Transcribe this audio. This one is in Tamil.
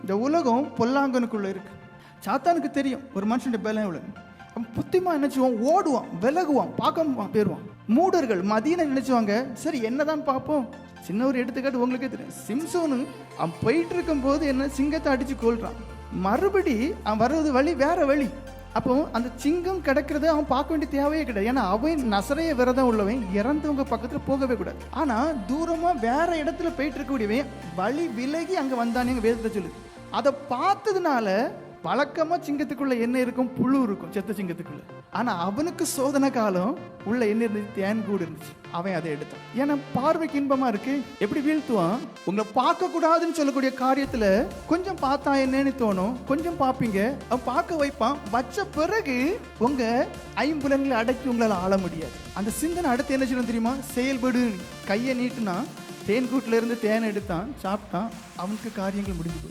இந்த உலகம் பொல்லாங்கனுக்குள்ள இருக்கு. சாத்தானுக்கு தெரியும் ஒரு மனுஷனுடைய பலம் எவ்வளவு. அவன் புத்திமா நினைச்சுவான், ஓடுவான், விலகுவான், பார்க்க போயிடுவான். மூடர்கள் மதியனை நினைச்சுவாங்க, சரி என்னதான் பார்ப்போம். சின்ன ஒரு எடுத்துக்காட்டு உங்களுக்கே தெரியும். சிம்சோனு அவன் போயிட்டு இருக்கும் போது என்ன சிங்கத்தை அடிச்சு கொள்றான். மறுபடி அவன் வர்றது வழி வேற வழி. அப்போ அந்த சிங்கம் கிடக்கிறது அவன் பார்க்க வேண்டிய தேவையே கிடையாது. ஏன்னா அவன் நசரைய விரதம் உள்ளவன், இறந்தவங்க பக்கத்துல போகவே கூடாது. ஆனா தூரமா வேற இடத்துல போயிட்டு இருக்கக்கூடியவன் வழி விலகி அங்க வந்தானே வேதத்தை சொல்லுது. அதை பார்த்ததுனால வழக்கமா சிங்கத்துக்குள்ள என்ன இருக்கும், புழு இருக்கும் செத்த சிங்கத்துக்குள்ள. ஆனா அவனுக்கு சோதனை காலம் உள்ள என்ன இருந்துச்சு, தேன் கூடு இருந்துச்சு. அவன் அதை எடுத்தான். ஏன்னா பார்வைக்கு இன்பமா இருக்கு. எப்படி வீழ்த்துவான், உங்களை பார்க்க கூடாதுன்னு சொல்லக்கூடிய காரியத்துல கொஞ்சம் பார்த்தா என்னன்னு தோணும், கொஞ்சம் பார்ப்பீங்க, அவன் பார்க்க வைப்பான். வச்ச பிறகு உங்க ஐம்புலன்களை அடக்கி உங்களால ஆள முடியாது. அந்த சிந்தனை அடுத்து என்ன செய்யணும் தெரியுமா, செயல்படு. கையை நீட்டுனா தேன் கூட்டுல இருந்து தேன் எடுத்தான், சாப்பிட்டான், அவனுக்கு காரியங்கள் முடிஞ்சு போச்சு.